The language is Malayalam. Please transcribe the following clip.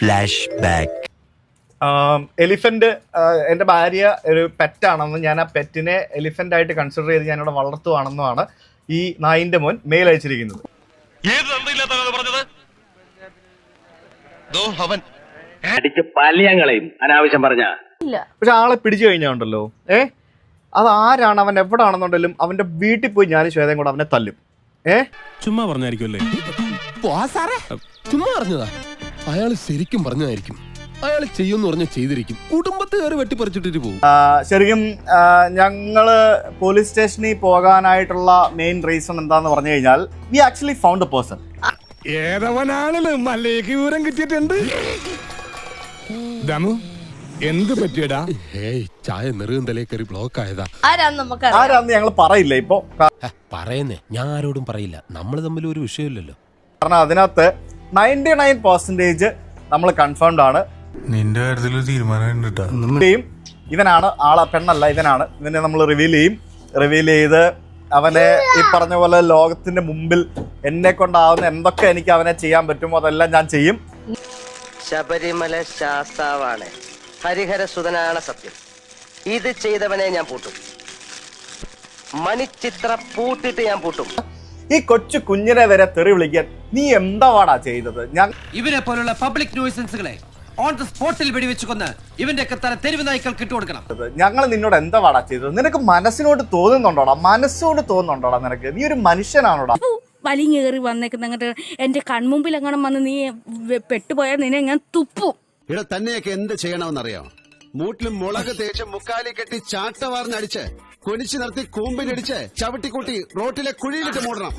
Flash back. എലിഫന്റ് എൻ്റെ ഭാര്യ ഒരു പെറ്റാണെന്നും ഞാൻ ആ പെറ്റിനെ എലിഫന്റ് ആയിട്ട് കൺസിഡർ ചെയ്ത് ഞാനിവിടെ വളർത്തുവാണെന്നുമാണ് ഈ നായിന്റെ മോൻ മെയിൽ അയച്ചിരിക്കുന്നത്. അടിച്ച് പല്ലിയങ്ങളെയും അനാവശ്യം പറഞ്ഞ. പക്ഷെ ആളെ പിടിച്ചു കഴിഞ്ഞാണ്ടല്ലോ അത് ആരാണ്, അവൻ എവിടാണെന്നുണ്ടെങ്കിലും അവന്റെ വീട്ടിൽ പോയി ഞാൻ ശ്വേതയും കൂടെ അവനെ തല്ലും. ചുമ്മാ പറഞ്ഞായിരിക്കുമല്ലേ? ചുമ്മാ പറഞ്ഞതാ. അയാൾ ശരിക്കും പറഞ്ഞതായിരിക്കും. അയാൾ ചെയ്യുമെന്ന് പറഞ്ഞ ചെയ്തിരിക്കും. കുടുംബത്തെ കയറി വെട്ടിപ്പറിച്ചിട്ടിട്ട് പോകും. ശരിക്കും ഞങ്ങള് പോലീസ് സ്റ്റേഷനിൽ പോകാനായിട്ടുള്ള മെയിൻ റീസൺ എന്താന്ന് പറഞ്ഞു കഴിഞ്ഞാൽ we actually found a person. ഏതവനാണെങ്കിലും മല്ലേക്ക് വിവരം കിട്ടിയിട്ടുണ്ട്. ദമു എന്ത് പറ്റിയടാ? ചായ നെറുകും തലേ കയറി ബ്ലോക്ക് ആയതാ. ആരാന്ന് ഞങ്ങൾ പറയില്ല ഇപ്പൊ. പറയുന്നേ, ഞാൻ ആരോടും പറയില്ല. നമ്മൾ തമ്മിൽ ഒരു വിഷയമില്ലല്ലോ. കാരണം അതിനകത്ത് 99% നമ്മൾ കൺഫേംഡ് ആണ്. നിന്റെ കാര്യത്തിൽ തീരുമാനം ഇവനാണ് ആളെ, പെണ്ണല്ല ഇവനാണ്. ഇവനെ നമ്മൾ റിവീൽ ചെയ്ത് അവനെ ഈ പറഞ്ഞ പോലെ ലോകത്തിന്റെ മുമ്പിൽ എന്നെ കൊണ്ടാവുന്ന എന്തൊക്കെ എനിക്ക് അവനെ ചെയ്യാൻ പറ്റുമോ അതെല്ലാം ഞാൻ ചെയ്യും. ശബരിമല ശാസ്താവാണ്, ഹരിഹര സുതനാണ് സത്യം. ഇത് ചെയ്തവനെ ഞാൻ പൂട്ടും. മണിച്ചിത്ര പൂട്ടിട്ട് ഞാൻ പൂട്ടും. ഈ കൊച്ചു കുഞ്ഞിനെ വരെ തെറി വിളിക്കാൻ നീ എന്താവാടാ ചെയ്തത്? ഇവനെ പോലുള്ള പബ്ലിക് ന്യൂസൻസുകളെ ഓൺ ദ സ്പോട്ടിൽ വെടിവെച്ച് കൊന്ന് ഇവന്റെ ഒക്കെ തല തെരുവ് നായ്ക്കൾക്ക് ഇട്ടുകൊടുക്കണം. ഞങ്ങൾ നിന്നോട് എന്താവാടാ ചെയ്തത്? നിനക്ക് മനസ്സിനോട് തോന്നുന്നുണ്ടോടാ? മനസ്സോട് തോന്നുന്നുണ്ടോടാ നിനക്ക്? നീ ഒരു മനുഷ്യനാണോടാ? വലിഞ്ഞേറി വന്നേക്കുന്ന അങ്ങോട്ട് എന്റെ കൺമുമ്പിൽ എങ്ങനെ വന്ന് നീ പെട്ടുപോയാൽ നിന്നെ ഞാൻ തുപ്പും. ഇവിടെ തന്നെയൊക്കെ എന്ത് ചെയ്യണമെന്നറിയാം? മൂട്ടിലും മുളക് തേച്ച് മുക്കാലി കെട്ടി ചാട്ടവാറിനടിച്ച് കൊനിച്ചു നിർത്തി കൂമ്പിനടിച്ച് ചവിട്ടിക്കൂട്ടി റോട്ടിലെ കുഴിയിലിട്ട് മൂടണം.